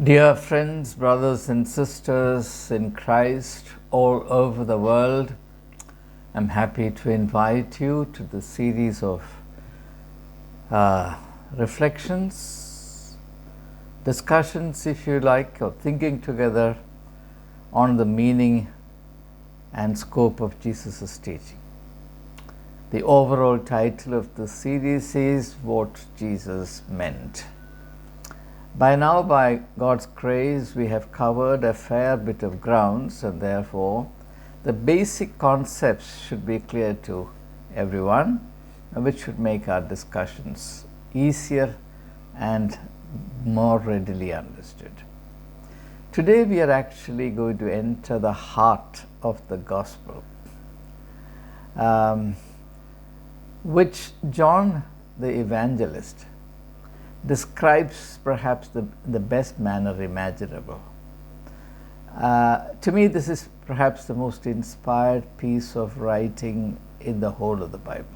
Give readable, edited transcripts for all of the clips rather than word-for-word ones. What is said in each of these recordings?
Dear friends, brothers and sisters in Christ all over the world, I'm happy to invite you to the series of reflections, discussions if you like, or thinking together on the meaning and scope of Jesus' teaching. The overall title of the series is What Jesus Meant. By now, by God's grace, we have covered a fair bit of grounds, and therefore the basic concepts should be clear to everyone, which should make our discussions easier and more readily understood. Today we are actually going to enter the heart of the gospel, which John the evangelist describes perhaps the best manner imaginable. To me, this is perhaps the most inspired piece of writing in the whole of the Bible.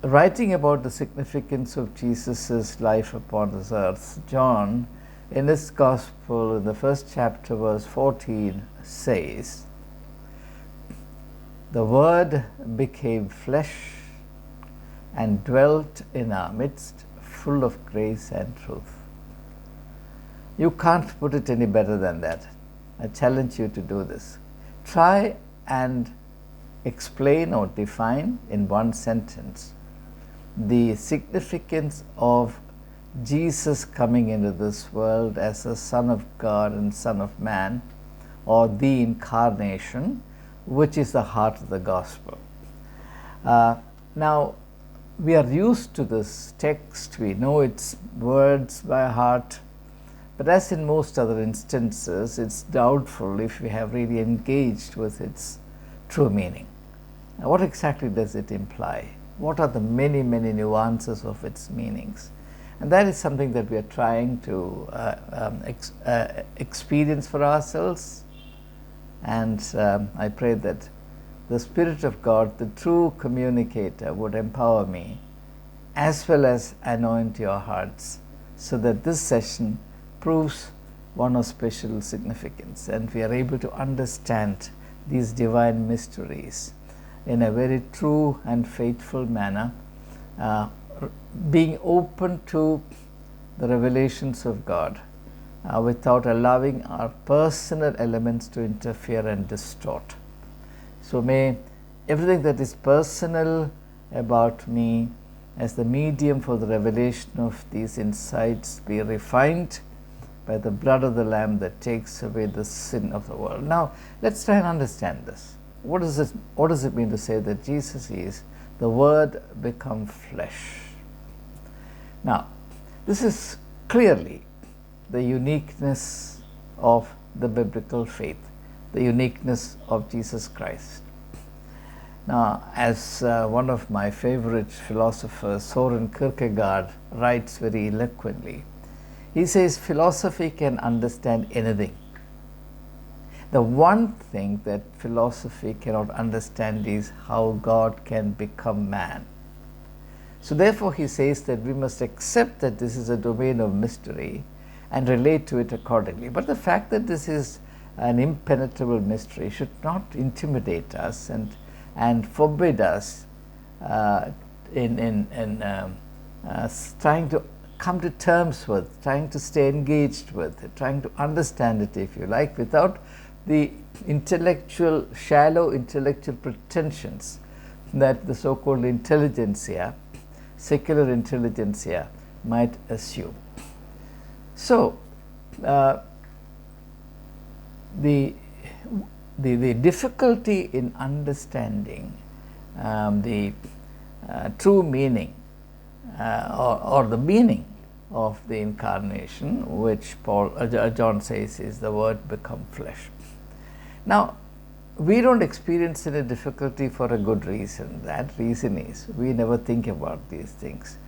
Writing about the significance of Jesus' life upon this earth, John, in his Gospel, in the first chapter, verse 14, says, "The Word became flesh and dwelt in our midst, full of grace and truth." You can't put it any better than that. I challenge you to do this. Try and explain or define in one sentence the significance of Jesus coming into this world as the Son of God and Son of Man, or the Incarnation, which is the heart of the gospel. Now, we are used to this text, we know its words by heart, but as in most other instances, it's doubtful if we have really engaged with its true meaning. Now, what exactly does it imply? What are the many, many nuances of its meanings? And that is something that we are trying to experience for ourselves. And I pray that the Spirit of God, the true communicator, would empower me as well as anoint your hearts, so that this session proves one of special significance and we are able to understand these divine mysteries in a very true and faithful manner, being open to the revelations of God without allowing our personal elements to interfere and distort. So may everything that is personal about me as the medium for the revelation of these insights be refined by the blood of the Lamb that takes away the sin of the world. Now, let's try and understand this. What does it mean to say that Jesus is the Word become flesh? Now, this is clearly the uniqueness of the biblical faith, the uniqueness of Jesus Christ. Now, as one of my favorite philosophers, Soren Kierkegaard, writes very eloquently, he says philosophy can understand anything. The one thing that philosophy cannot understand is how God can become man. So therefore he says that we must accept that this is a domain of mystery and relate to it accordingly. But the fact that this is an impenetrable mystery should not intimidate us and forbid us in trying to come to terms with, trying to stay engaged with it, trying to understand it, if you like, without the shallow intellectual pretensions that the so-called intelligentsia, secular intelligentsia, might assume. So, the difficulty in understanding the true meaning or the meaning of the Incarnation, which John says is the Word become flesh. Now, we don't experience any difficulty for a good reason. That reason is we never think about these things.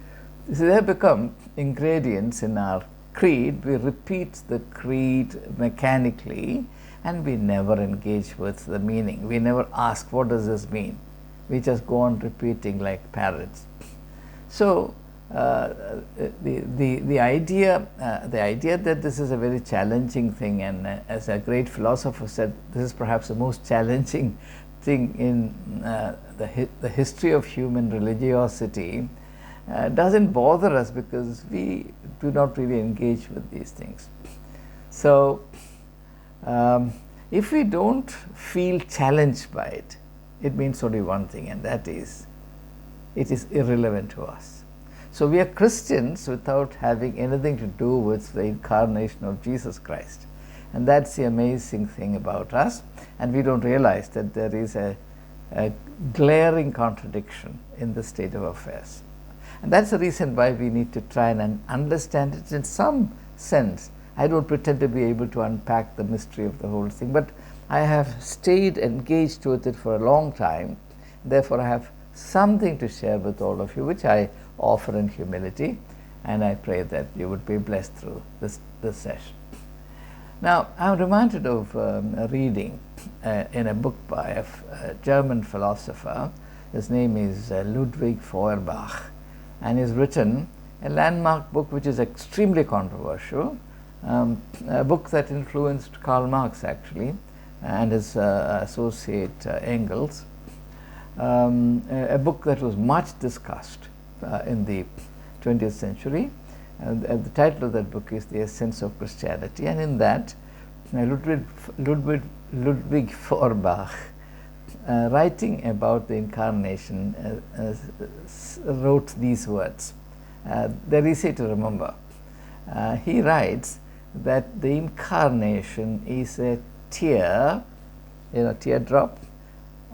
So they have become ingredients in our creed. We repeat the creed mechanically and we never engage with the meaning. We never ask, what does this mean? We just go on repeating like parrots. So the idea that this is a very challenging thing, and as a great philosopher said, this is perhaps the most challenging thing in the history of human religiosity, doesn't bother us because we do not really engage with these things. So if we don't feel challenged by it, it means only one thing, and that is it is irrelevant to us. So we are Christians without having anything to do with the incarnation of Jesus Christ, and that's the amazing thing about us. And we don't realize that there is a glaring contradiction in the state of affairs, and that's the reason why we need to try and understand it in some sense. I don't pretend to be able to unpack the mystery of the whole thing, but I have stayed engaged with it for a long time. Therefore, I have something to share with all of you, which I offer in humility, and I pray that you would be blessed through this session. Now, I'm reminded of a reading in a book by a German philosopher. His name is Ludwig Feuerbach, and he's written a landmark book which is extremely controversial, a book that influenced Karl Marx actually, and his associate Engels, a book that was much discussed in the 20th century. And the title of that book is The Essence of Christianity, and in that Ludwig Feuerbach, writing about the Incarnation, wrote these words. They're easy to remember. He writes that the Incarnation is a teardrop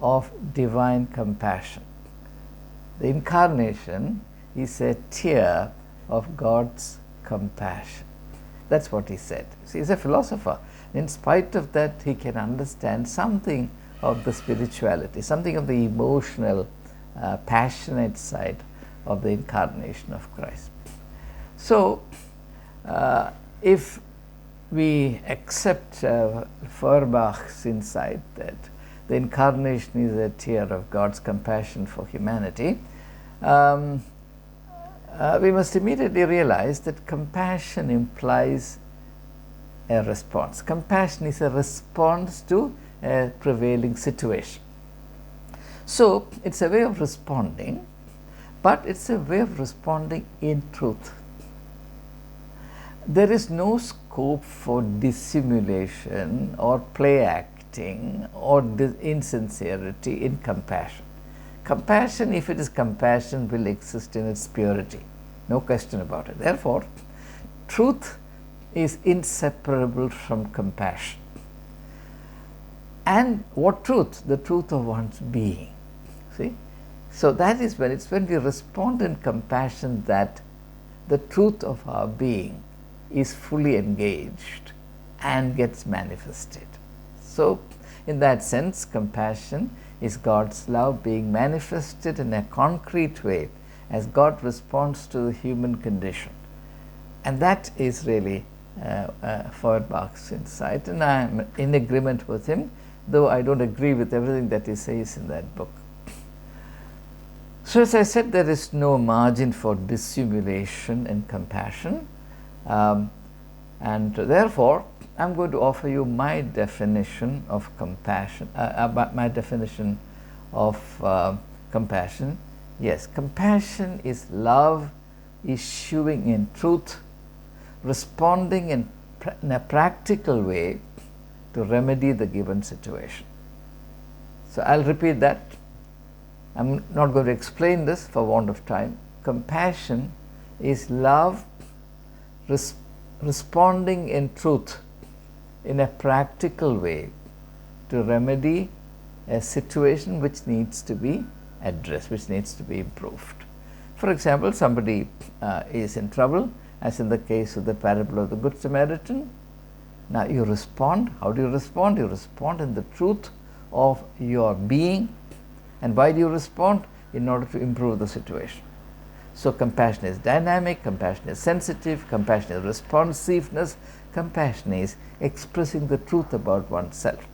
of divine compassion. The Incarnation is a tear of God's compassion. That's what he said. See, he's a philosopher. In spite of that, he can understand something of the spirituality, something of the emotional, passionate side of the Incarnation of Christ. So, if we accept Feuerbach's insight that the Incarnation is a tear of God's compassion for humanity, we must immediately realize that compassion implies a response. Compassion is a response to a prevailing situation. So it's a way of responding, but it's a way of responding in truth. There is no scope for dissimulation or play acting or insincerity in compassion. Compassion, if it is compassion, will exist in its purity. No question about it. Therefore, truth is inseparable from compassion. And what truth? The truth of one's being. See? So that is when we respond in compassion that the truth of our being is fully engaged and gets manifested. So in that sense, compassion is God's love being manifested in a concrete way as God responds to the human condition. And that is really Feuerbach's insight, and I am in agreement with him, though I don't agree with everything that he says in that book. So as I said, there is no margin for dissimulation in compassion, and therefore I am going to offer you my definition of compassion, my definition of compassion. Yes, compassion is love issuing in truth, responding in a practical way to remedy the given situation. So I'll repeat that. I'm not going to explain this for want of time. Compassion is love responding in truth in a practical way to remedy a situation which needs to be addressed, which needs to be improved. For example, somebody is in trouble, as in the case of the parable of the Good Samaritan. Now you respond. How do you respond? You respond in the truth of your being. And why do you respond? In order to improve the situation. So compassion is dynamic, compassion is sensitive, compassion is responsiveness, compassion is expressing the truth about oneself.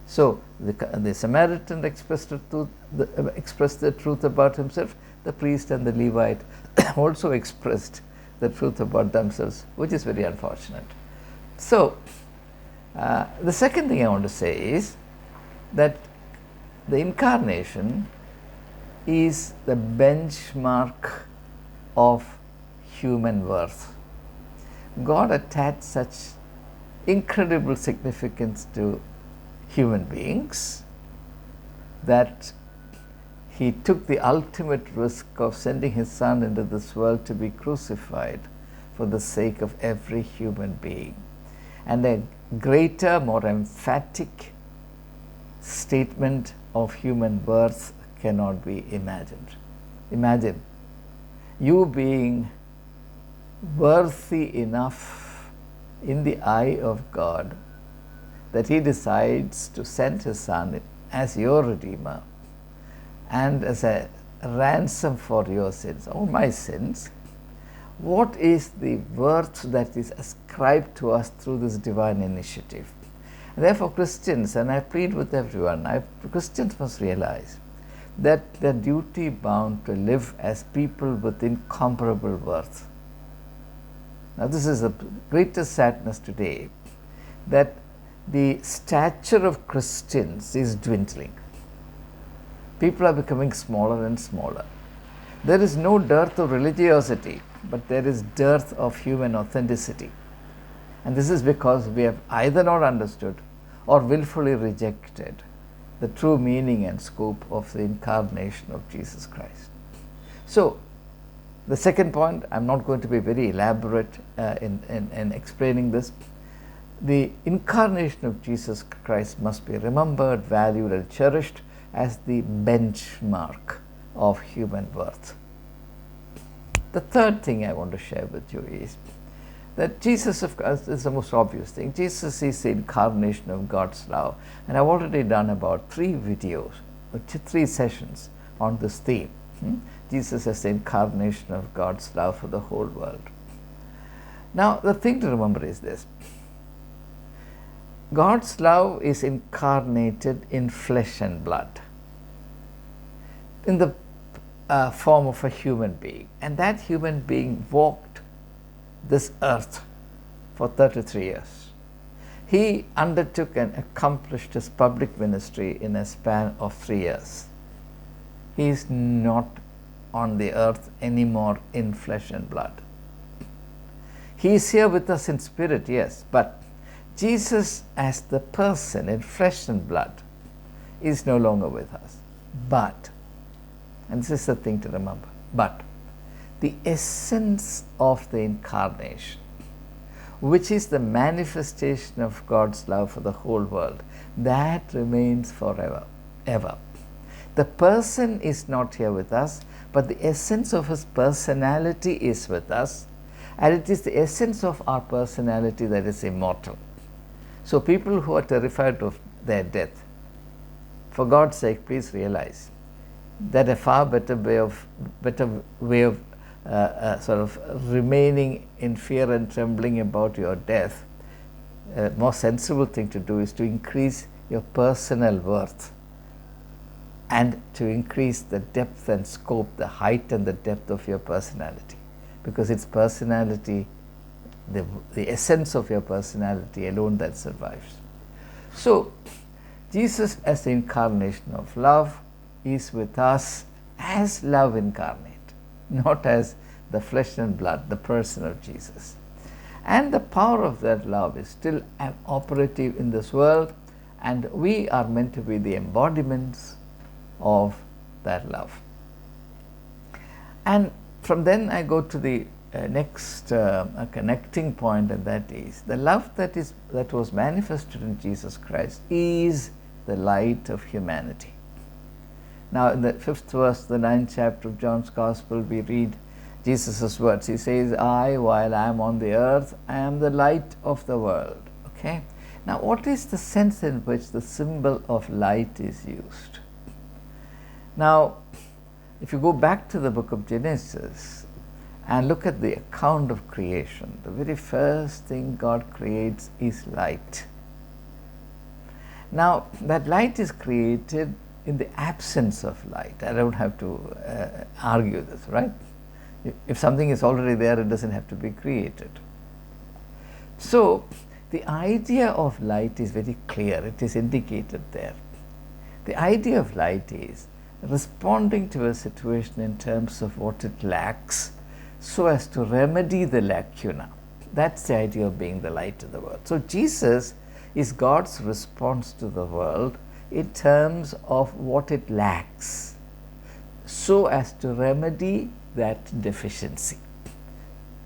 So the Samaritan expressed the truth about himself. the priest and the Levite also expressed the truth about themselves, which is very unfortunate. So, the second thing I want to say is that the Incarnation is the benchmark of human worth. God attached such incredible significance to human beings that He took the ultimate risk of sending His Son into this world to be crucified for the sake of every human being. And a greater, more emphatic statement of human worth cannot be imagined. Imagine you being worthy enough in the eye of God that He decides to send His Son as your Redeemer and as a ransom for your sins, or my sins. What is the worth that is ascribed to us through this divine initiative? And therefore, Christians, and I plead with everyone, Christians must realize that they're duty bound to live as people with incomparable worth. Now, this is the greatest sadness today, that the stature of Christians is dwindling. People are becoming smaller and smaller. There is no dearth of religiosity, but there is dearth of human authenticity. And this is because we have either not understood or willfully rejected the true meaning and scope of the Incarnation of Jesus Christ. So, the second point, I'm not going to be very elaborate in explaining this. The Incarnation of Jesus Christ must be remembered, valued, and cherished as the benchmark of human worth. The third thing I want to share with you is that Jesus, of course, is the most obvious thing. Jesus is the incarnation of God's love. And I've already done about 3 videos, 3 sessions on this theme. Jesus as the incarnation of God's love for the whole world. Now, the thing to remember is this. God's love is incarnated in flesh and blood, in the form of a human being. And that human being walked this earth for 33 years. He undertook and accomplished his public ministry in a span of 3 years. He is not on the earth anymore in flesh and blood. He is here with us in spirit, yes, but Jesus as the person in flesh and blood is no longer with us. But, and this is the thing to remember, but the essence of the Incarnation, which is the manifestation of God's love for the whole world, that remains forever, ever. The person is not here with us, but the essence of His personality is with us, and it is the essence of our personality that is immortal. So people who are terrified of their death, for God's sake, please realize that a far better way of sort of remaining in fear and trembling about your death, a more sensible thing to do is to increase your personal worth and to increase the depth and scope, the height and the depth of your personality, because it's personality, the essence of your personality alone that survives. So, Jesus as the incarnation of love is with us as love incarnate, not as the flesh and blood, the person of Jesus. And the power of that love is still operative in this world, and we are meant to be the embodiments of that love. And from then I go to the next connecting point, and that is the love that was manifested in Jesus Christ is the light of humanity. Now, in the 5th verse, the 9th chapter of John's Gospel, we read Jesus' words. He says, I, while I am on the earth, I am the light of the world. Okay? Now, what is the sense in which the symbol of light is used? Now, if you go back to the book of Genesis and look at the account of creation, the very first thing God creates is light. Now, that light is created in the absence of light. I don't have to argue this, right? If something is already there, it doesn't have to be created. So the idea of light is very clear. It is indicated there. The idea of light is responding to a situation in terms of what it lacks so as to remedy the lacuna. That's the idea of being the light of the world. So Jesus is God's response to the world in terms of what it lacks so as to remedy that deficiency.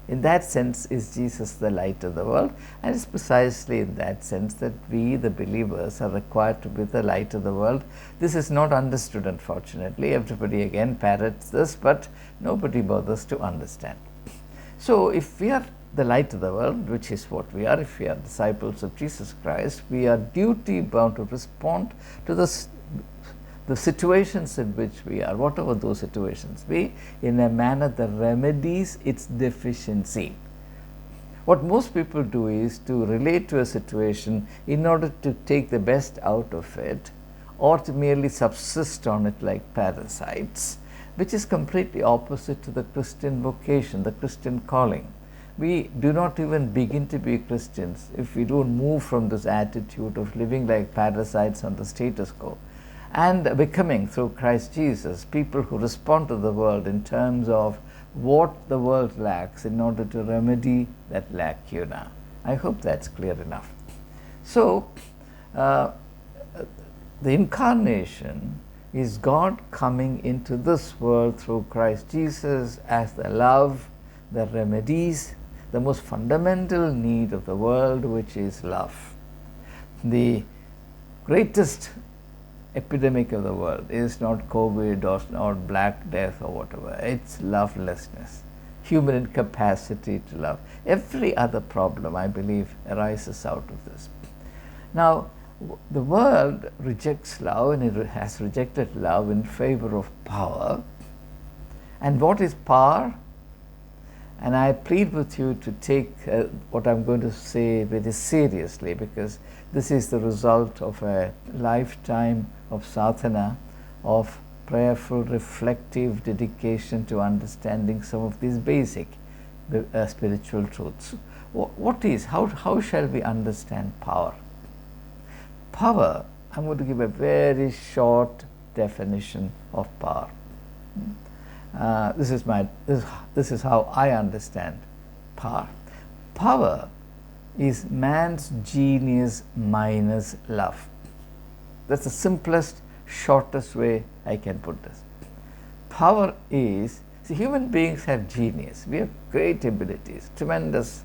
In that sense is Jesus the light of the world, and it's precisely in that sense that we, the believers, are required to be the light of the world. This is not understood, unfortunately. Everybody again parrots this, but nobody bothers to understand. So if we are the light of the world, which is what we are, if we are disciples of Jesus Christ, we are duty bound to respond to the situations in which we are, whatever those situations be, in a manner that remedies its deficiency. What most people do is to relate to a situation in order to take the best out of it, or to merely subsist on it like parasites, which is completely opposite to the Christian vocation, the Christian calling. We do not even begin to be Christians if we don't move from this attitude of living like parasites on the status quo, and becoming, through Christ Jesus, people who respond to the world in terms of what the world lacks in order to remedy that lacuna. I hope that's clear enough. So, the Incarnation is God coming into this world through Christ Jesus as the love that remedies the most fundamental need of the world, which is love. The greatest epidemic of the world is not COVID or not Black Death or whatever. It's lovelessness, human incapacity to love. Every other problem, I believe, arises out of this. Now, the world rejects love, and it has rejected love in favor of power. And what is power? And I plead with you to take what I'm going to say very seriously, because this is the result of a lifetime of sadhana, of prayerful, reflective dedication to understanding some of these basic spiritual truths. How shall we understand power? Power, I'm going to give a very short definition of power. This is how I understand power. Power is man's genius minus love. That's the simplest, shortest way I can put this. Power is, see, human beings have genius. We have great abilities, tremendous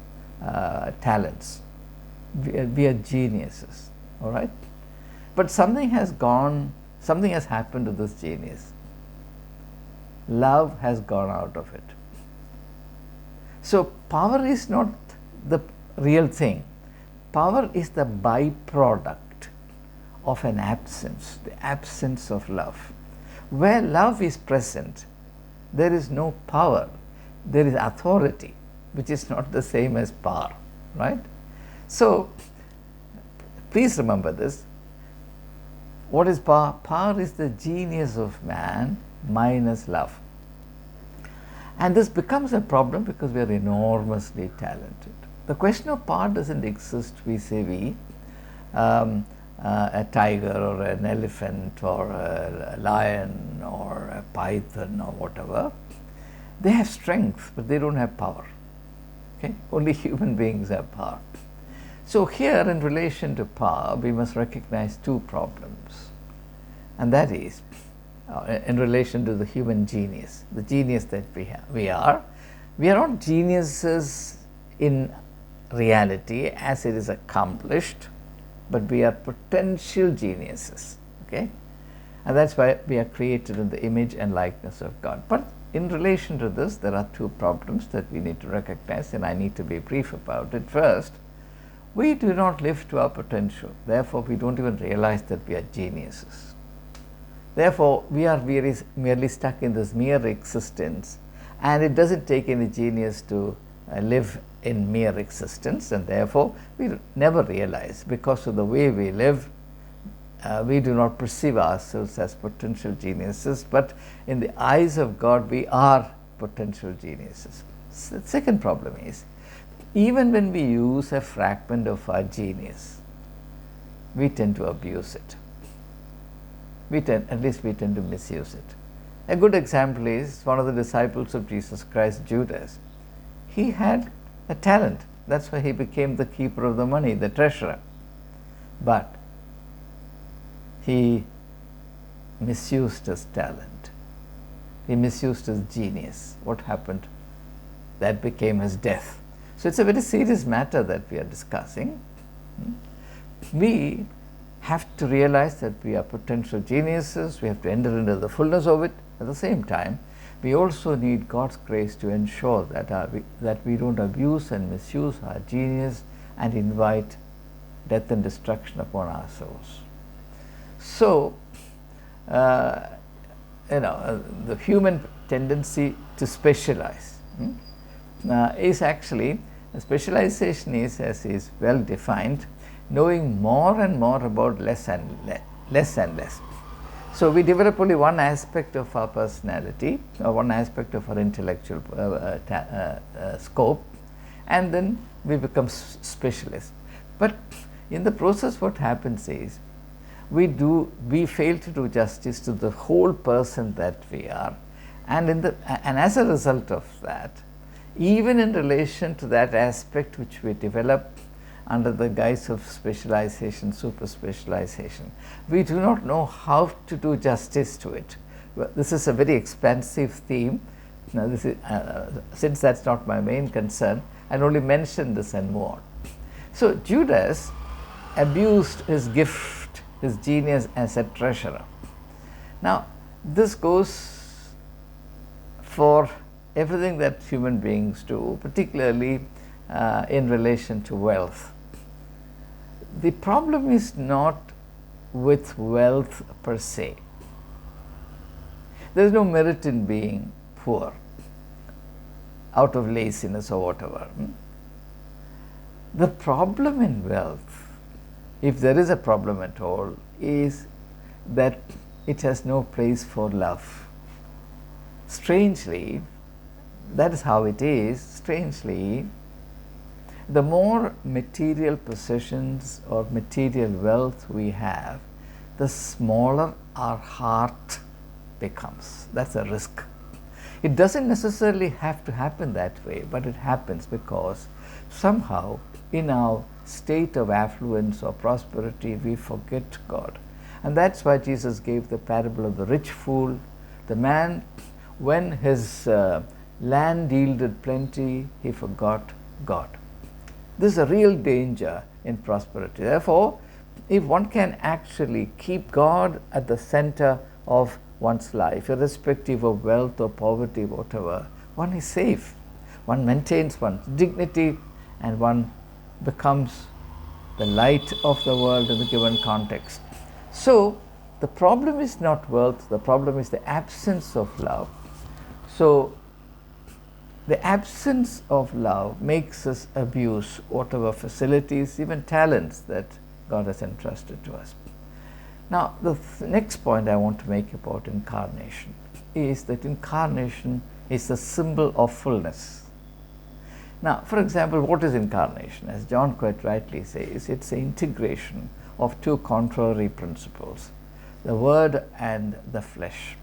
talents. We are geniuses, all right? But something has happened to this genius. Love has gone out of it. So power is not the real thing. Power is the byproduct of an absence, the absence of love. Where love is present, there is no power. There is authority, which is not the same as power, right? So please remember this. What is power? Power is the genius of man minus love. And this becomes a problem because we are enormously talented. The question of power doesn't exist vis-a-vis a tiger or an elephant or a lion or a python or whatever. They have strength, but they don't have power. Okay? Only human beings have power. So here, in relation to power, we must recognize two problems. And that is, in relation to the human genius, the genius that we are not geniuses in reality as it is accomplished, but we are potential geniuses, okay? And that's why we are created in the image and likeness of God. But in relation to this, there are two problems that we need to recognize, and I need to be brief about it. First, we do not live to our potential. Therefore, we don't even realize that we are geniuses. Therefore, we are merely stuck in this mere existence, and it doesn't take any genius to live in mere existence, and therefore we never realize, because of the way we live, we do not perceive ourselves as potential geniuses, but in the eyes of God, we are potential geniuses. So the second problem is, even when we use a fragment of our genius, we tend to abuse it. At least we tend to misuse it. A good example is one of the disciples of Jesus Christ, Judas. He had a talent. That's why he became the keeper of the money, the treasurer. But he misused his talent. He misused his genius. What happened? That became his death. So it's a very serious matter that we are discussing. We have to realize that we are potential geniuses. We have to enter into the fullness of it. At the same time, we also need God's grace to ensure that we don't abuse and misuse our genius and invite death and destruction upon our souls. So, the human tendency to specialize is actually, specialization is, as is well defined, knowing more and more about less and less. So we develop only one aspect of our personality, or one aspect of our intellectual scope, and then we become specialists. But in the process, what happens is, we fail to do justice to the whole person that we are, and as a result of that, even in relation to that aspect which we develop under the guise of specialization, super specialization, we do not know how to do justice to it. Well, this is a very expansive theme. Now, this is, since that's not my main concern, I'll only mention this and move on. So Judas abused his gift, his genius as a treasurer. Now, this goes for everything that human beings do, particularly in relation to wealth. The problem is not with wealth per se. There is no merit in being poor out of laziness or whatever. The problem in wealth, if there is a problem at all, is that it has no place for love. Strangely, that is how it is. Strangely, the more material possessions or material wealth we have, the smaller our heart becomes. That's a risk. It doesn't necessarily have to happen that way, but it happens because somehow in our state of affluence or prosperity, we forget God. And that's why Jesus gave the parable of the rich fool. The man, when his land yielded plenty, he forgot God. This is a real danger in prosperity. Therefore, if one can actually keep God at the center of one's life, irrespective of wealth or poverty, whatever, one is safe. One maintains one's dignity and one becomes the light of the world in the given context. So, the problem is not wealth, the problem is the absence of love. So, the absence of love makes us abuse whatever facilities, even talents that God has entrusted to us. Now, the next point I want to make about incarnation is that incarnation is a symbol of fullness. Now, for example, what is incarnation? As John quite rightly says, it's an integration of two contrary principles, the Word and the flesh,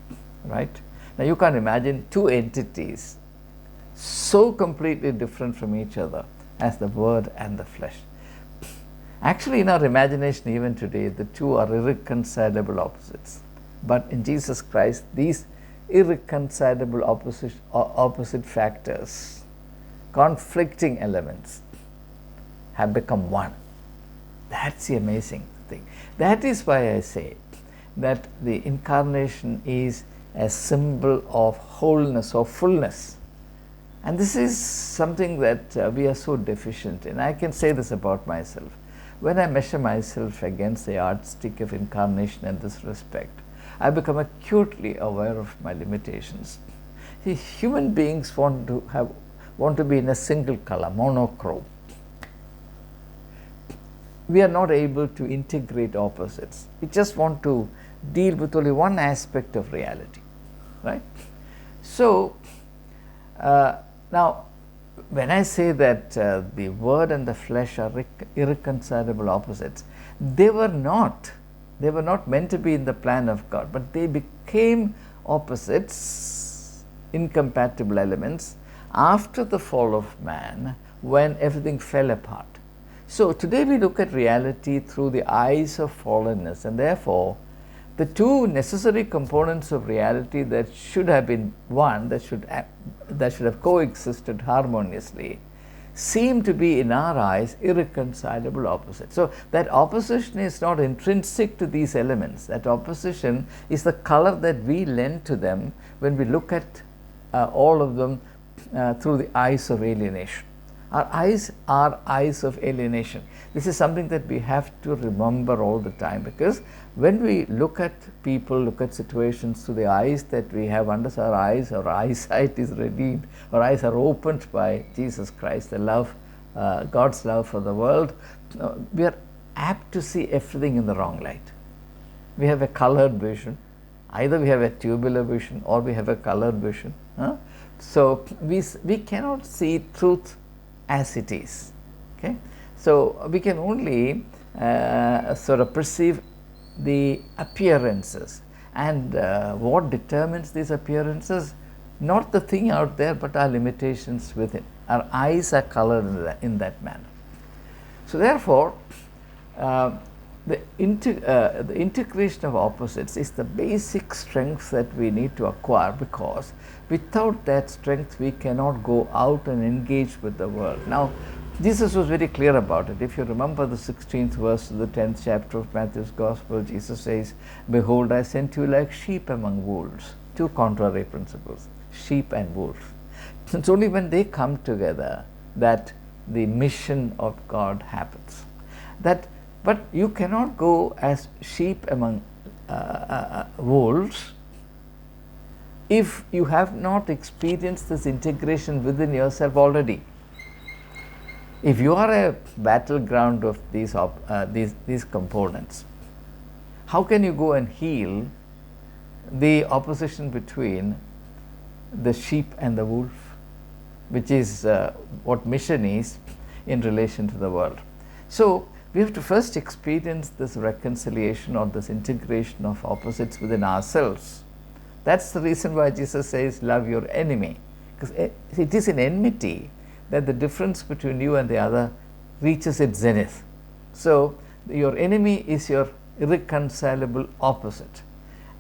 right? Now, you can't imagine two entities so completely different from each other as the Word and the flesh. Actually, in our imagination, even today, the two are irreconcilable opposites. But in Jesus Christ, these irreconcilable opposite factors, conflicting elements, have become one. That's the amazing thing. That is why I say that the incarnation is a symbol of wholeness or fullness. And this is something that we are so deficient in. I can say this about myself. When I measure myself against the yardstick of incarnation in this respect, I become acutely aware of my limitations. See, human beings want to be in a single color, monochrome. we are not able to integrate opposites. We just want to deal with only one aspect of reality, right? So, now when I say that the word and the flesh are irreconcilable opposites, they were not meant to be in the plan of God, but they became opposites, incompatible elements after the fall of man, when everything fell apart. So today we look at reality through the eyes of fallenness, and therefore the two necessary components of reality that should have been one, that should have coexisted harmoniously, seem to be in our eyes irreconcilable opposites. So that opposition is not intrinsic to these elements. That opposition is the color that we lend to them when we look at all of them through the eyes of alienation. Our eyes are eyes of alienation. This is something that we have to remember all the time, because when we look at people, look at situations through the eyes that we have under our eyes, our eyesight is redeemed, our eyes are opened by Jesus Christ, the love, God's love for the world, we are apt to see everything in the wrong light. We have a colored vision. Either we have a tubular vision or we have a colored vision. So we cannot see truth as it is. Okay, so we can only sort of perceive the appearances, and what determines these appearances? Not the thing out there, but our limitations within. Our eyes are colored in that manner. So therefore, the integration of opposites is the basic strength that we need to acquire, because without that strength we cannot go out and engage with the world. Now, Jesus was very clear about it. If you remember the 16th verse of the 10th chapter of Matthew's Gospel, Jesus says, "Behold, I sent you like sheep among wolves." Two contrary principles, sheep and wolf. It's only when they come together that the mission of God happens. But you cannot go as sheep among wolves if you have not experienced this integration within yourself already. If you are a battleground of these components, how can you go and heal the opposition between the sheep and the wolf, which is what mission is in relation to the world? So we have to first experience this reconciliation or this integration of opposites within ourselves. That's the reason why Jesus says, "Love your enemy," because it is in enmity that the difference between you and the other reaches its zenith. So your enemy is your irreconcilable opposite,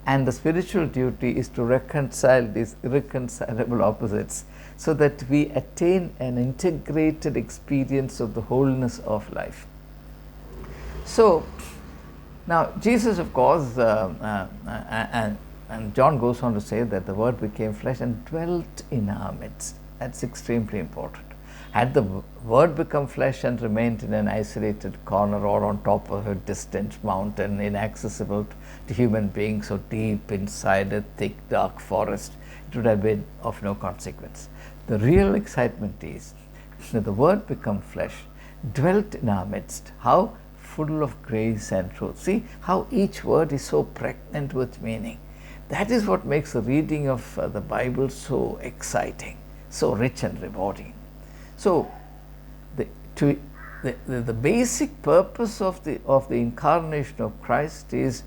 and the spiritual duty is to reconcile these irreconcilable opposites so that we attain an integrated experience of the wholeness of life. So now Jesus, of course, and John goes on to say that the Word became flesh and dwelt in our midst. That's extremely important. Had the Word become flesh and remained in an isolated corner or on top of a distant mountain, inaccessible to human beings, so deep inside a thick dark forest, it would have been of no consequence. The real excitement is that the Word become flesh, dwelt in our midst. How? Full of grace and truth. See how each word is so pregnant with meaning. That is what makes the reading of the Bible so exciting, so rich and rewarding. So the basic purpose of the incarnation of Christ is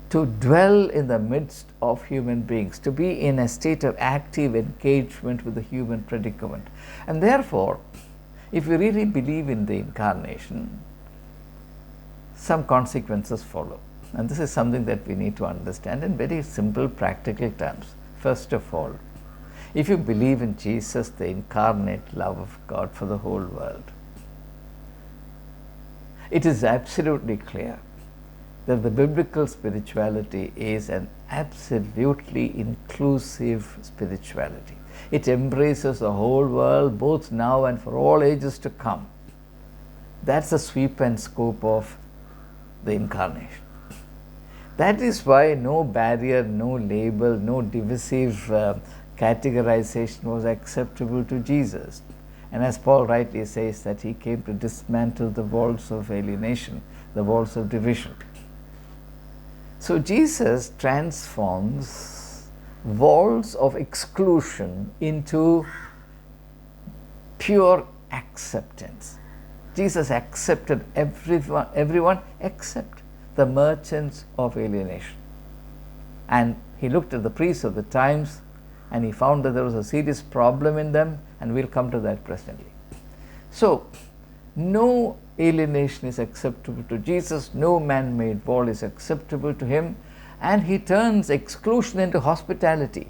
to dwell in the midst of human beings, to be in a state of active engagement with the human predicament. And therefore, if we really believe in the incarnation, some consequences follow. And this is something that we need to understand in very simple, practical terms. First of all, if you believe in Jesus, the incarnate love of God for the whole world, it is absolutely clear that the biblical spirituality is an absolutely inclusive spirituality. It embraces the whole world, both now and for all ages to come. That's the sweep and scope of the incarnation. That is why no barrier, no label, no divisive categorization was acceptable to Jesus. And as Paul rightly says, that he came to dismantle the walls of alienation, the walls of division. So Jesus transforms walls of exclusion into pure acceptance. Jesus accepted everyone except the merchants of alienation. And he looked at the priests of the times and he found that there was a serious problem in them, and we'll come to that presently. So, no alienation is acceptable to Jesus, no man-made wall is acceptable to him, and he turns exclusion into hospitality.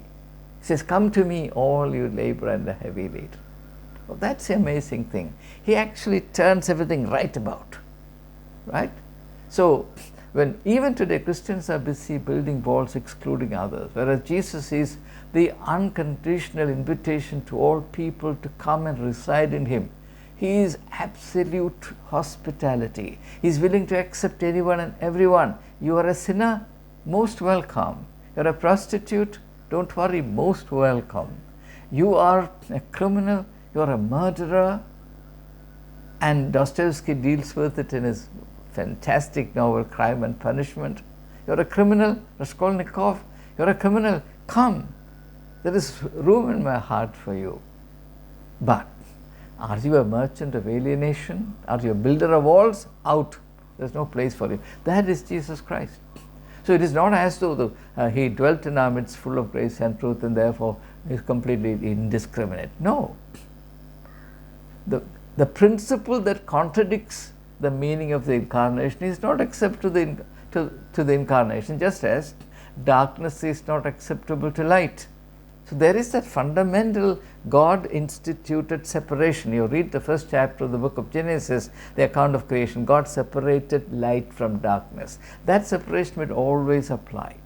He says, "Come to me, all you labor and are heavy laden." Well, that's the amazing thing. He actually turns everything right about, right? So, when even today Christians are busy building walls excluding others, whereas Jesus is the unconditional invitation to all people to come and reside in him. He is absolute hospitality. He is willing to accept anyone and everyone. You are a sinner, most welcome. You are a prostitute, don't worry, most welcome. You are a criminal, you are a murderer, and Dostoevsky deals with it in his fantastic novel Crime and Punishment. You are a criminal, Raskolnikov, you are a criminal, come. There is room in my heart for you. But are you a merchant of alienation? Are you a builder of walls? Out. There is no place for you. That is Jesus Christ. So it is not as though he dwelt in our midst full of grace and truth and therefore is completely indiscriminate. No. The principle that contradicts the meaning of the Incarnation is not acceptable to the Incarnation, just as darkness is not acceptable to light. So there is that fundamental God instituted separation. You read the first chapter of the book of Genesis, the account of creation. God separated light from darkness. That separation will always apply.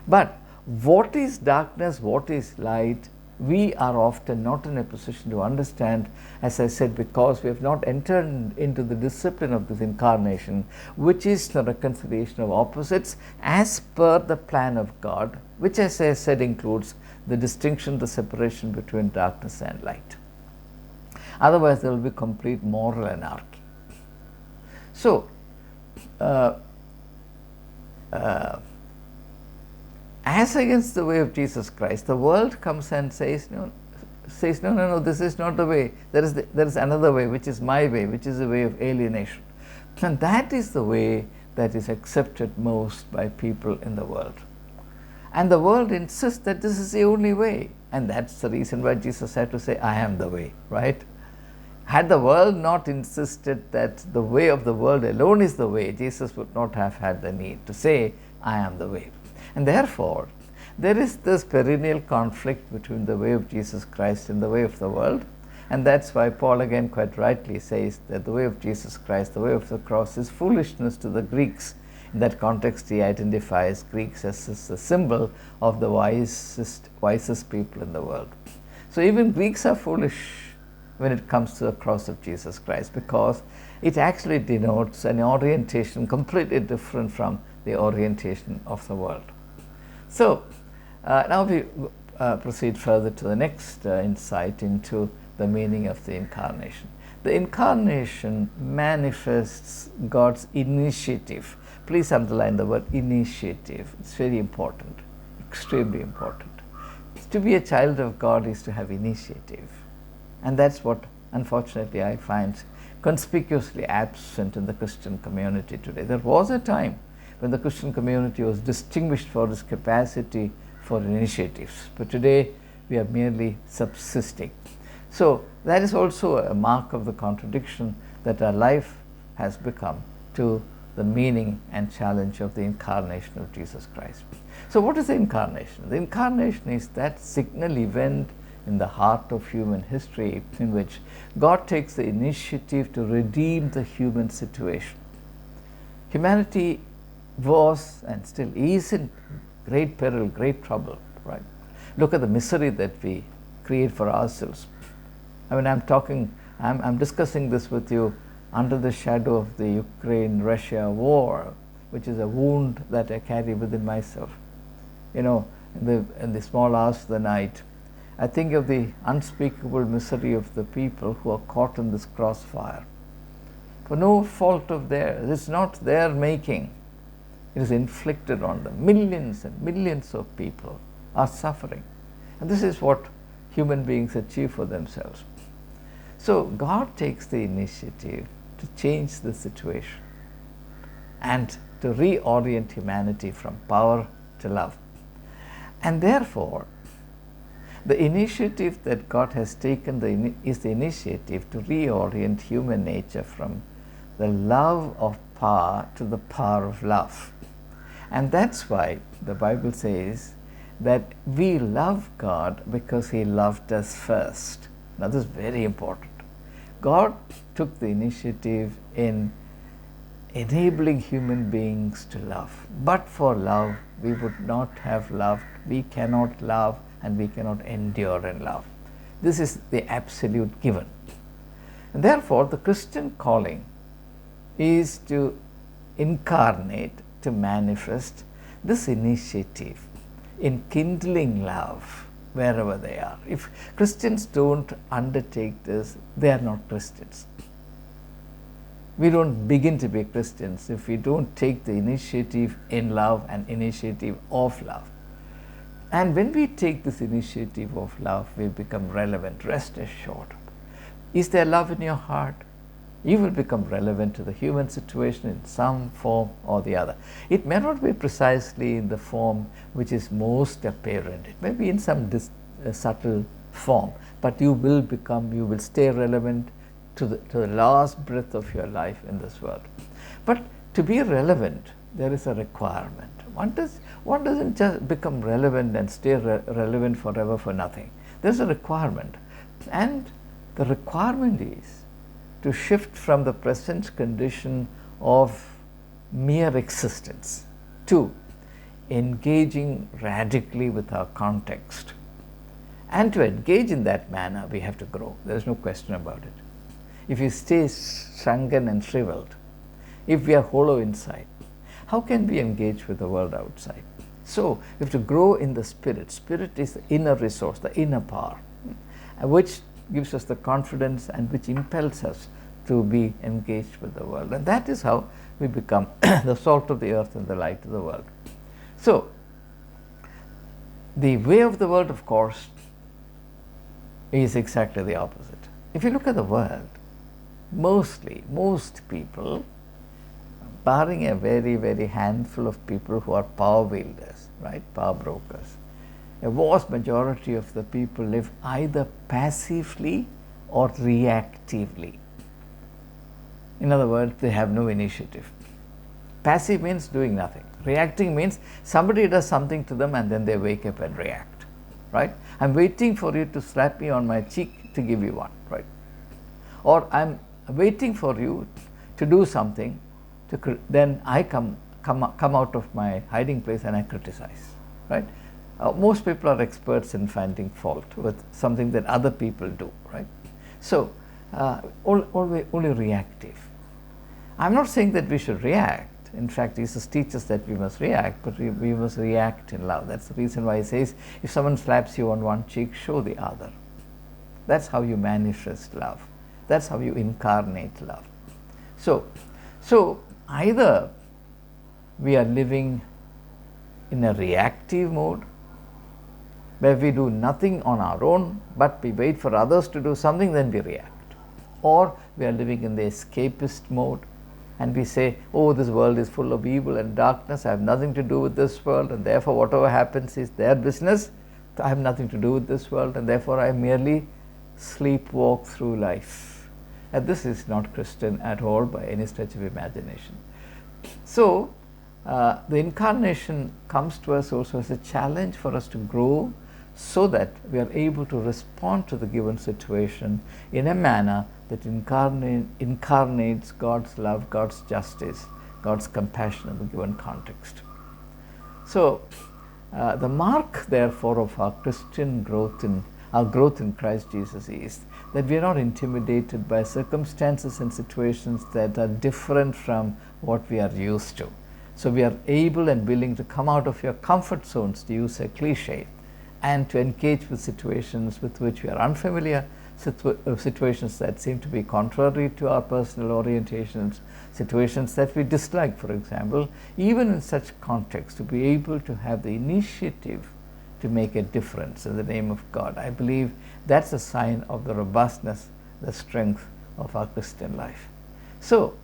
But what is darkness, what is light, we are often not in a position to understand, as I said, because we have not entered into the discipline of this Incarnation, which is the reconciliation of opposites as per the plan of God, which, as I said, includes the distinction, the separation between darkness and light. Otherwise, there will be complete moral anarchy. So, as against the way of Jesus Christ, the world comes and says, no, this is not the way. There is another way, which is my way, which is the way of alienation. And that is the way that is accepted most by people in the world. And the world insists that this is the only way. And that's the reason why Jesus had to say, I am the way, right? Had the world not insisted that the way of the world alone is the way, Jesus would not have had the need to say, I am the way. And therefore, there is this perennial conflict between the way of Jesus Christ and the way of the world. And that's why Paul again quite rightly says that the way of Jesus Christ, the way of the cross, is foolishness to the Greeks. In that context, he identifies Greeks as the symbol of the wisest people in the world. So even Greeks are foolish when it comes to the cross of Jesus Christ, because it actually denotes an orientation completely different from the orientation of the world. So, now we proceed further to the next insight into the meaning of the Incarnation. The Incarnation manifests God's initiative. Please underline the word initiative. It's very important, extremely important. To be a child of God is to have initiative. And that's what, unfortunately, I find conspicuously absent in the Christian community today. There was a time when the Christian community was distinguished for its capacity for initiatives. But today, we are merely subsisting. So, that is also a mark of the contradiction that our life has become to the meaning and challenge of the Incarnation of Jesus Christ. So, what is the Incarnation? The Incarnation is that signal event in the heart of human history in which God takes the initiative to redeem the human situation. Humanity was and still is in great peril, great trouble, right? Look at the misery that we create for ourselves. I mean, I'm discussing this with you under the shadow of the Ukraine-Russia war, which is a wound that I carry within myself. You know, in the small hours of the night, I think of the unspeakable misery of the people who are caught in this crossfire. For no fault of theirs, it's not their making. It is inflicted on them. Millions and millions of people are suffering. And this is what human beings achieve for themselves. So God takes the initiative to change the situation and to reorient humanity from power to love. And therefore, the initiative that God has taken is the initiative to reorient human nature from the love of power to the power of love. And that's why the Bible says that we love God because He loved us first. Now this is very important. God took the initiative in enabling human beings to love. But for love, we would not have loved. We cannot love and we cannot endure in love. This is the absolute given. And therefore, the Christian calling is to incarnate, to manifest this initiative in kindling love wherever they are. If Christians don't undertake this, they are not Christians. We don't begin to be Christians if we don't take the initiative in love and initiative of love. And when we take this initiative of love, we become relevant. Rest assured. Is there love in your heart? You will become relevant to the human situation in some form or the other. It may not be precisely in the form which is most apparent. It may be in some subtle form, but you will stay relevant to the last breath of your life in this world. But to be relevant, there is a requirement. One doesn't just become relevant and stay relevant forever for nothing. There's a requirement. And the requirement is to shift from the present condition of mere existence to engaging radically with our context. And to engage in that manner, we have to grow. There is no question about it. If we stay shrunken and shriveled, if we are hollow inside, how can we engage with the world outside? So we have to grow in the Spirit. Spirit is the inner resource, the inner power, which gives us the confidence and which impels us to be engaged with the world. And that is how we become the salt of the earth and the light of the world. So the way of the world, of course, is exactly the opposite. If you look at the world, most people, barring a very, very handful of people who are power wielders, right, power brokers, a vast majority of the people live either passively or reactively. In other words, they have no initiative. Passive means doing nothing. Reacting means somebody does something to them and then they wake up and react, right? I'm waiting for you to slap me on my cheek to give you one, right? Or I'm waiting for you to do something, then I come out of my hiding place and I criticize, right? Most people are experts in finding fault with something that other people do, right? So only reactive. I'm not saying that we should react. In fact, Jesus teaches that we must react, but we must react in love. That's the reason why he says, if someone slaps you on one cheek, show the other. That's how you manifest love. That's how you incarnate love. So either we are living in a reactive mode, where we do nothing on our own, but we wait for others to do something, then we react. Or we are living in the escapist mode, and we say, oh, this world is full of evil and darkness, I have nothing to do with this world, and therefore whatever happens is their business, I have nothing to do with this world, and therefore I merely sleepwalk through life. And this is not Christian at all by any stretch of imagination. So the incarnation comes to us also as a challenge for us to grow, so that we are able to respond to the given situation in a manner that incarnates God's love, God's justice, God's compassion in the given context. So the mark, therefore, of our Christian growth our growth in Christ Jesus is that we are not intimidated by circumstances and situations that are different from what we are used to. So we are able and willing to come out of your comfort zones, to use a cliche, and to engage with situations with which we are unfamiliar, situations that seem to be contrary to our personal orientations, situations that we dislike, for example. Even in such context, to be able to have the initiative to make a difference in the name of God, I believe that's a sign of the robustness, the strength of our Christian life. So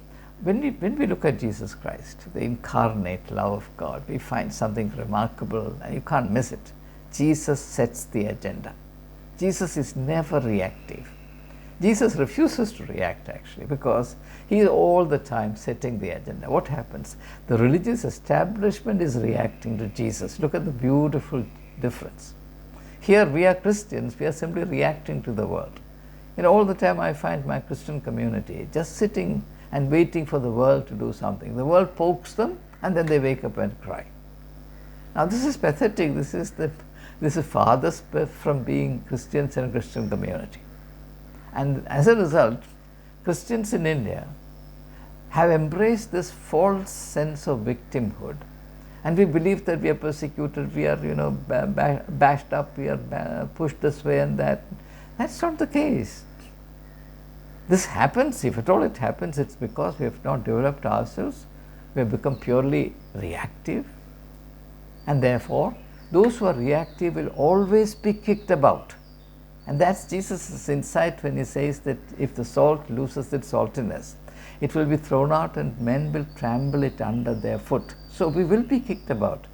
when we look at Jesus Christ, the incarnate love of God, we find something remarkable, and you can't miss it. Jesus sets the agenda. Jesus is never reactive. Jesus refuses to react, actually, because he is all the time setting the agenda. What happens? The religious establishment is reacting to Jesus. Look at the beautiful difference. Here we are Christians, we are simply reacting to the world. All the time I find my Christian community just sitting and waiting for the world to do something. The world pokes them and then they wake up and cry. Now this is pathetic. This is farthest from being Christians in a Christian community. And as a result, Christians in India have embraced this false sense of victimhood. And we believe that we are persecuted, we are bashed up, we are pushed this way and that. That's not the case. This happens, if at all it happens, it's because we have not developed ourselves. We have become purely reactive. And therefore, those who are reactive will always be kicked about. And that's Jesus' insight when he says that if the salt loses its saltiness, it will be thrown out and men will trample it under their foot. So we will be kicked about.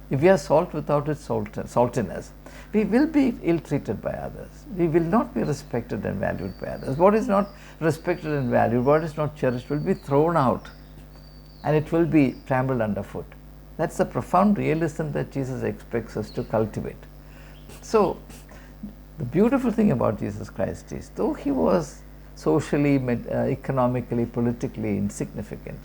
If we are salt without its saltiness, we will be ill-treated by others. We will not be respected and valued by others. What is not respected and valued, what is not cherished, will be thrown out and it will be trampled underfoot. That's the profound realism that Jesus expects us to cultivate. So, the beautiful thing about Jesus Christ is, though he was socially, economically, politically insignificant,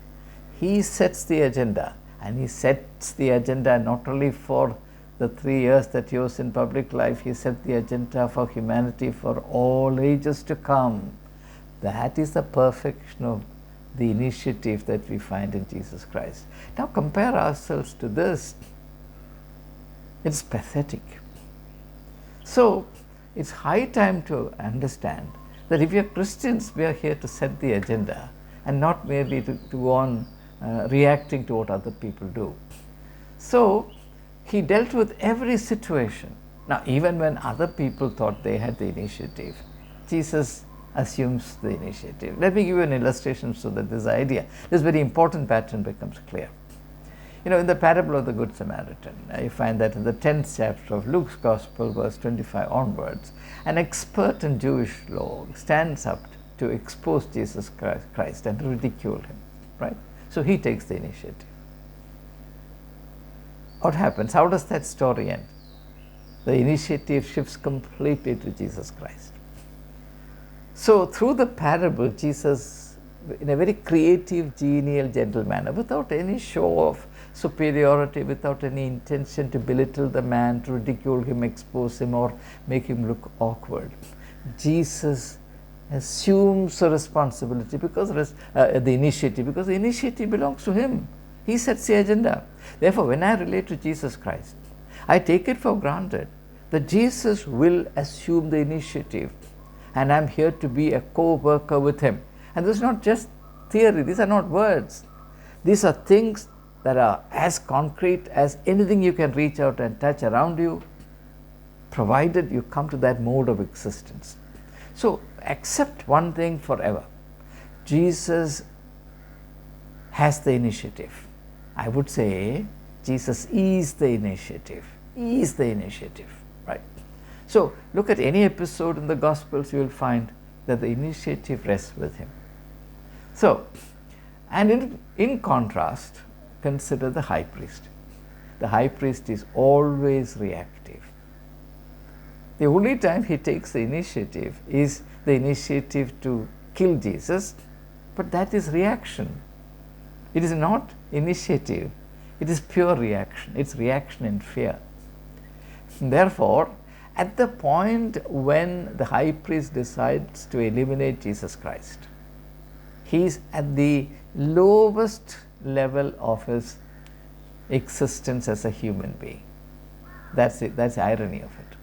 he sets the agenda. And he sets the agenda not only for the 3 years that he was in public life, he set the agenda for humanity for all ages to come. That is the perfection of the initiative that we find in Jesus Christ. Now compare ourselves to this. It's pathetic. So it's high time to understand that if we are Christians, we are here to set the agenda and not merely to go on reacting to what other people do. So he dealt with every situation. Now even when other people thought they had the initiative, Jesus assumes the initiative. Let me give you an illustration so that this idea, this very important pattern becomes clear. In the parable of the Good Samaritan, you find that in the 10th chapter of Luke's Gospel, verse 25 onwards, an expert in Jewish law stands up to expose Jesus Christ and ridicule him, right? So he takes the initiative. What happens? How does that story end? The initiative shifts completely to Jesus Christ. So through the parable, Jesus, in a very creative, genial, gentle manner, without any show of superiority, without any intention to belittle the man, to ridicule him, expose him, or make him look awkward, Jesus assumes the responsibility because the initiative belongs to him. He sets the agenda. Therefore, when I relate to Jesus Christ, I take it for granted that Jesus will assume the initiative, and I'm here to be a co-worker with him. And this is not just theory, these are not words. These are things that are as concrete as anything you can reach out and touch around you, provided you come to that mode of existence. So accept one thing forever. Jesus has the initiative. I would say Jesus is the initiative. He is the initiative, right? So look at any episode in the Gospels, you will find that the initiative rests with him. So, and in contrast, consider the high priest. The high priest is always reactive. The only time he takes the initiative is the initiative to kill Jesus, but that is reaction. It is not initiative. It is pure reaction. It's reaction in fear. Therefore, at the point when the high priest decides to eliminate Jesus Christ, he is at the lowest level of his existence as a human being. That's it. That's the irony of it.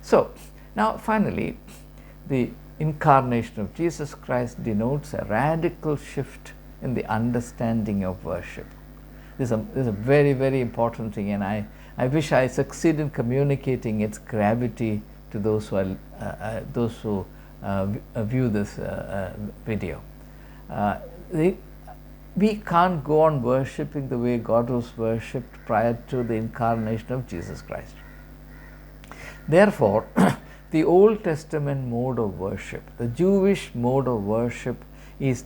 So, now finally, the incarnation of Jesus Christ denotes a radical shift in the understanding of worship. This is a very, very important thing, and I wish I succeed in communicating its gravity to those who view this video. We can't go on worshipping the way God was worshipped prior to the incarnation of Jesus Christ. Therefore, the Old Testament mode of worship, the Jewish mode of worship, is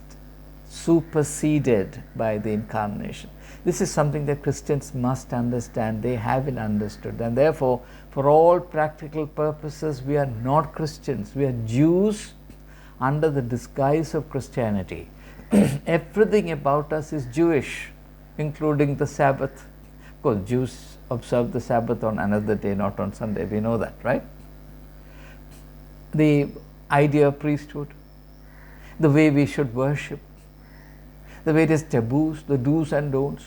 superseded by the incarnation. This is something that Christians must understand. They haven't understood, and therefore, for all practical purposes, we are not Christians. We are Jews under the disguise of Christianity. Everything about us is Jewish, including the Sabbath. Of course, Jews observe the Sabbath on another day, not on Sunday. We know that, right? The idea of priesthood, the way we should worship, the various taboos, the do's and don'ts,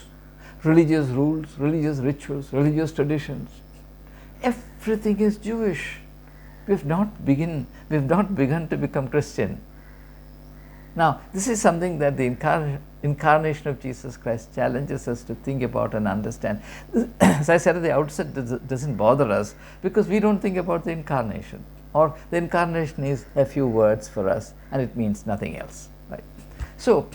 religious rules, religious rituals, religious traditions. Everything is Jewish. We've not begun to become Christian. Now, this is something that the incarnation of Jesus Christ challenges us to think about and understand. As I said at the outset, it doesn't bother us because we don't think about the incarnation, or the incarnation is a few words for us and it means nothing else, right? So,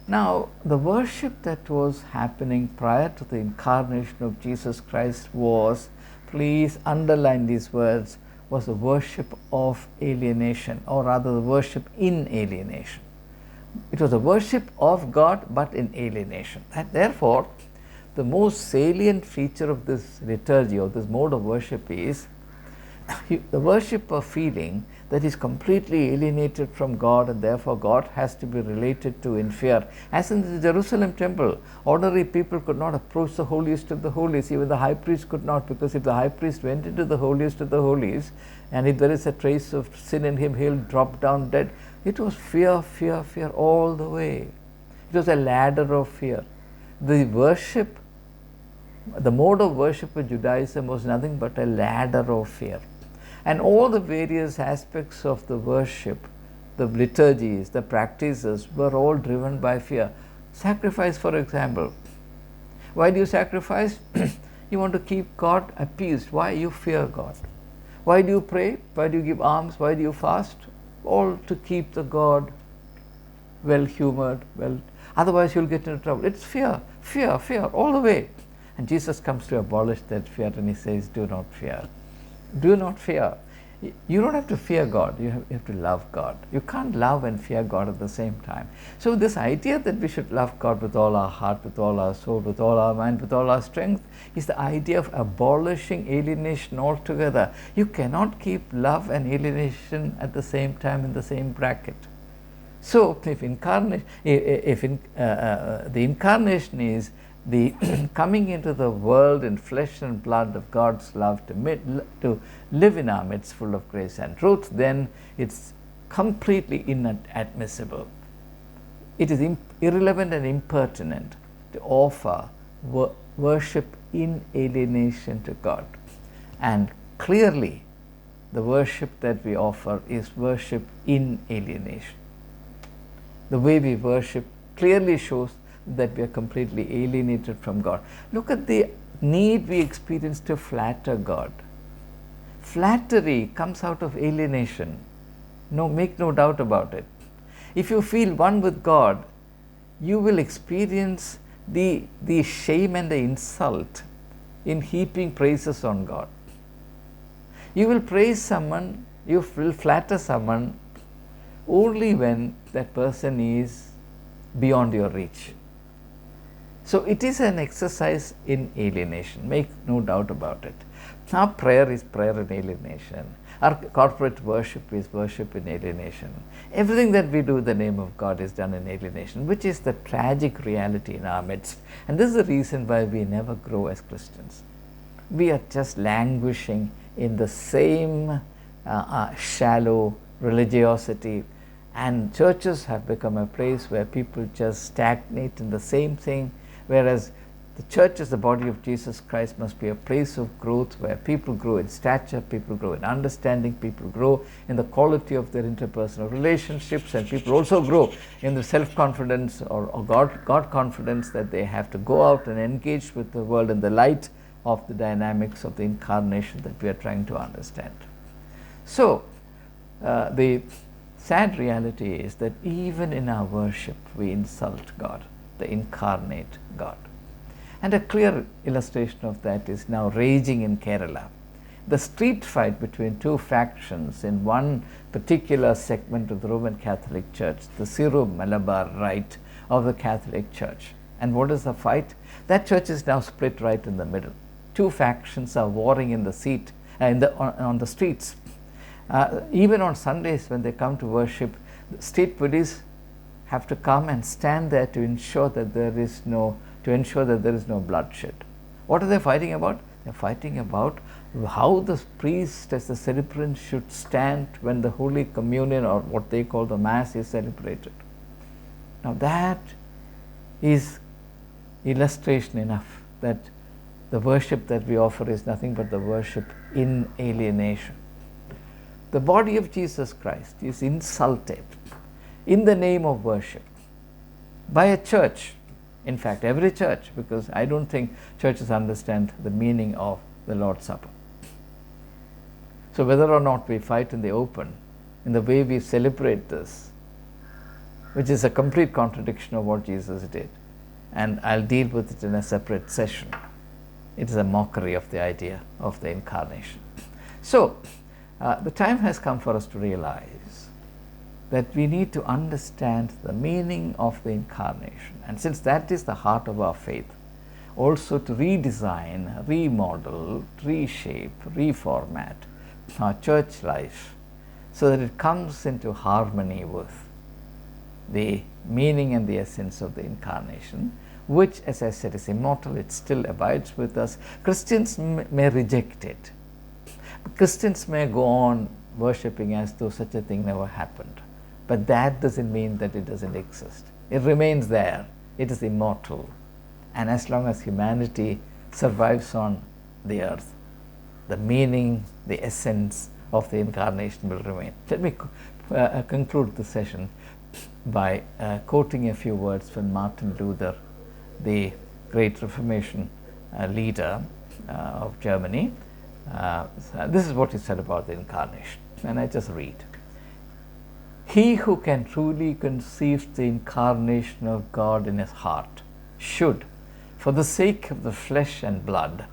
now the worship that was happening prior to the incarnation of Jesus Christ was, please underline these words, was the worship of alienation, or rather the worship in alienation. It was a worship of God but in alienation. And therefore, the most salient feature of this liturgy, or this mode of worship, is the worship of feeling that is completely alienated from God, and therefore God has to be related to in fear. As in the Jerusalem temple, ordinary people could not approach the holiest of the holies. Even the high priest could not, because if the high priest went into the holiest of the holies, and if there is a trace of sin in him, he'll drop down dead. It was fear, fear, fear all the way. It was a ladder of fear. The worship, the mode of worship of Judaism was nothing but a ladder of fear. And all the various aspects of the worship, the liturgies, the practices, were all driven by fear. Sacrifice, for example. Why do you sacrifice? You want to keep God appeased. Why? You fear God. Why do you pray? Why do you give alms? Why do you fast? All to keep the God well-humored, otherwise you'll get into trouble. It's fear, fear, fear all the way. And Jesus comes to abolish that fear, and he says, do not fear. Do not fear. You don't have to fear God, you have to love God. You can't love and fear God at the same time. So this idea that we should love God with all our heart, with all our soul, with all our mind, with all our strength, is the idea of abolishing alienation altogether. You cannot keep love and alienation at the same time in the same bracket. So if the incarnation is the coming into the world in flesh and blood of God's love to live in our midst full of grace and truth, then it's completely inadmissible. It is irrelevant and impertinent to offer worship in alienation to God. And clearly, the worship that we offer is worship in alienation. The way we worship clearly shows that we are completely alienated from God. Look at the need we experience to flatter God. Flattery comes out of alienation. Make no doubt about it. If you feel one with God, you will experience the shame and the insult in heaping praises on God. You will praise someone, you will flatter someone only when that person is beyond your reach. So it is an exercise in alienation, make no doubt about it. Our prayer is prayer in alienation. Our corporate worship is worship in alienation. Everything that we do in the name of God is done in alienation, which is the tragic reality in our midst. And this is the reason why we never grow as Christians. We are just languishing in the same shallow religiosity, and churches have become a place where people just stagnate in the same thing, whereas The church as the body of Jesus Christ must be a place of growth where people grow in stature, people grow in understanding, people grow in the quality of their interpersonal relationships, and people also grow in the self-confidence or God confidence that they have to go out and engage with the world in the light of the dynamics of the incarnation that we are trying to understand. So, the sad reality is that even in our worship we insult God, the incarnate God. And a clear illustration of that is now raging in Kerala. The street fight between two factions in one particular segment of the Roman Catholic Church, the Syro-Malabar Rite of the Catholic Church. And what is the fight? That church is now split right in the middle. Two factions are warring in the seat, on the streets. Even on Sundays when they come to worship, the state police have to come and stand there to ensure that there is no bloodshed. What are they fighting about? They are fighting about how the priest as the celebrant should stand when the Holy Communion, or what they call the Mass, is celebrated. Now that is illustration enough that the worship that we offer is nothing but the worship in alienation. The body of Jesus Christ is insulted in the name of worship by a church. In fact, every church, because I don't think churches understand the meaning of the Lord's Supper. So whether or not we fight in the open, in the way we celebrate this, which is a complete contradiction of what Jesus did, and I'll deal with it in a separate session. It is a mockery of the idea of the incarnation. So, the time has come for us to realize that we need to understand the meaning of the incarnation, and since that is the heart of our faith, also to redesign, remodel, reshape, reformat our church life so that it comes into harmony with the meaning and the essence of the incarnation, which, as I said, is immortal. It still abides with us. Christians may reject it. Christians may go on worshipping as though such a thing never happened. But that doesn't mean that it doesn't exist. It remains there. It is immortal. And as long as humanity survives on the earth, the meaning, the essence of the incarnation will remain. Let me conclude the session by quoting a few words from Martin Luther, the great Reformation leader of Germany. This is what he said about the incarnation, and I just read. He who can truly conceive the incarnation of God in his heart should, for the sake of the flesh and blood,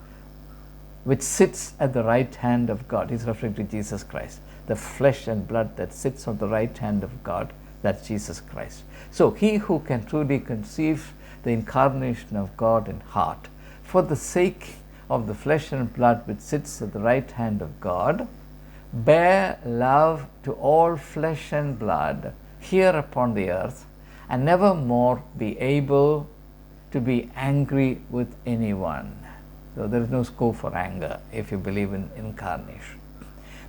which sits at the right hand of God, he's referring to Jesus Christ, the flesh and blood that sits on the right hand of God, that's Jesus Christ. So he who can truly conceive the incarnation of God in heart, for the sake of the flesh and blood which sits at the right hand of God, bear love to all flesh and blood here upon the earth, and never more be able to be angry with anyone. So there is no scope for anger if you believe in incarnation.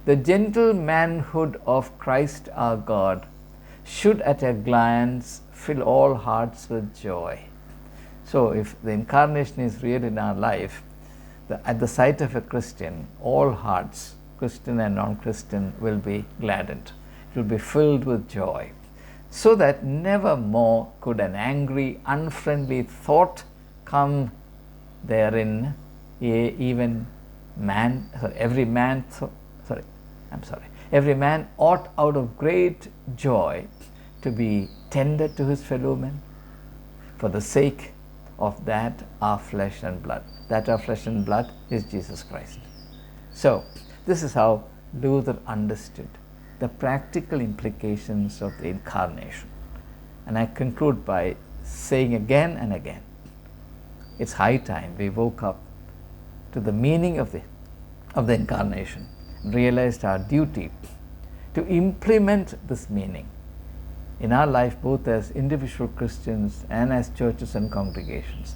The gentle manhood of Christ our God should at a glance fill all hearts with joy. So if the incarnation is real in our life, at the sight of a Christian, all hearts, Christian and non-Christian, will be gladdened. It will be filled with joy, so that never more could an angry, unfriendly thought come therein. Every man ought out of great joy to be tender to his fellow men for the sake of that our flesh and blood. That our flesh and blood is Jesus Christ. So this is how Luther understood the practical implications of the incarnation. And I conclude by saying again and again, it's high time we woke up to the meaning of the incarnation, realized our duty to implement this meaning in our life, both as individual Christians and as churches and congregations.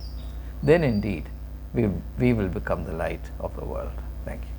Then indeed we will become the light of the world. Thank you.